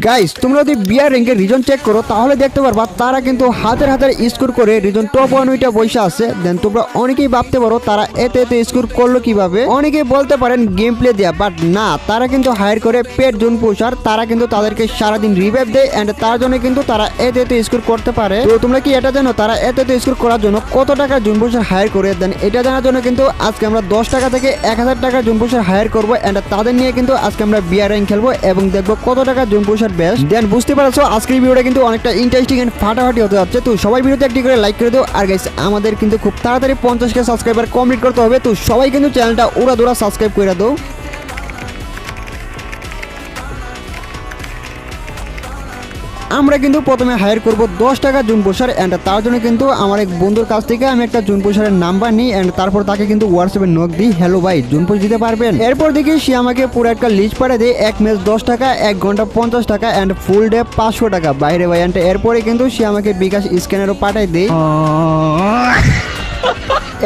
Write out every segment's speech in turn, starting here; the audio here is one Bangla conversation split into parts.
গাইস তোমরা যদি বিয়ার র্যাঙ্কের রিজন চেক করো তাহলে দেখতে পারবা তারা কিন্তু হাজার হাজার স্কোর করে রিজন টপ 1 বসে আছে। দেন তোমরা অনেকেই ভাবতে পারো তারা এতে এতে স্কোর করলো কিভাবে। অনেকেই বলতে পারেন গেম প্লে দেয়া, বাট না, তারা কিন্তু হায়ার করে পেড জোন পুষার। তারা কিন্তু তাদেরকে সারাদিন রিভাইভ দেয় এন্ড তার জন্য কিন্তু তারা এতে এতে স্কোর করতে পারে। তো তোমরা কি এটা জানো তারা এতে এতে স্কোর করার জন্য কত টাকা জোন পুষার হায়ার করে? দেন এটা জানার জন্য কিন্তু আজকে আমরা 10 টাকা থেকে 1000 টাকা জোন পুষার হায়ার করবো এন্ড তাদের নিয়ে কিন্তু আজকে আমরা বিয়ার র্যাঙ্ক খেলবো এবং দেখবো কত টাকা জোন পুষার বেস্ট। দেন বুঝতে পারছো আজকের ভিডিওটা কিন্তু অনেকটা ইন্টারেস্টিং এন্ড ফাটাফাটি হতে যাচ্ছে। তো সবাই ভিডিওতে একটি করে লাইক করে দাও। আর গাইস আমাদের কিন্তু খুব তাড়াতাড়ি 50K সাবস্ক্রাইবার কমপ্লিট করতে হবে। তো সবাই কিন্তু চ্যানেলটা উড়াদুরা সাবস্ক্রাইব করে দাও। আমরা কিন্তু প্রথমে হায়ার করব 10 টাকা জুন পোষার এন্ড তার জন্য কিন্তু আমার এক বন্ধুর কাছ থেকে আমি একটা জুন পোষারের নাম্বার নিই এন্ড তারপর তাকে কিন্তু হোয়াটসঅ্যাপে নক দিই, হ্যালো ভাই জুন পোষ দিতে পারবেন? এরপর দেখি সে আমাকে পুরো একটা লিস্ট পাঠিয়ে দেয়, 1 ম্যাচ 10 টাকা, 1 ঘন্টা 50 টাকা এন্ড ফুল ডে 500 টাকা। বাইরে ভাই এন্ড এরপরে কিন্তু সে আমাকে বিকাশ স্ক্যানারও পাঠিয়ে দেয়।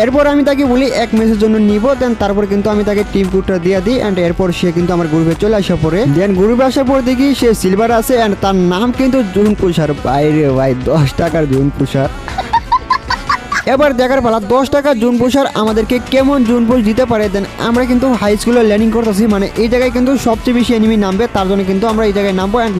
এরপর আমি তাকে বলি 1 ম্যাচের জন্য নিব। দেন তারপর কিন্তু আমি তাকে টিম কোডটা দিয়ে দিই এন্ড এরপর সে কিন্তু আমার গ্রুপে চলে আসা পরে। দেন গ্রুপে আসার পর দেখি সে সিলভার আছে এন্ড তার নাম কিন্তু জুন পুষার। বাইরে ভাই 10 টাকার জুন পুষার। এবার দেখার পালা 10 টাকা জুন পুষার আমাদেরকে কেমন জুন পুষ দিতে পারে। দেন আমরা কিন্তু হাই স্কুলে ল্যান্ডিং করতেছি, মানে এই জায়গায় কিন্তু সবচেয়ে বেশি এনিমি নামবে, তার জন্য কিন্তু আমরা এই জায়গায় নামবো এন্ড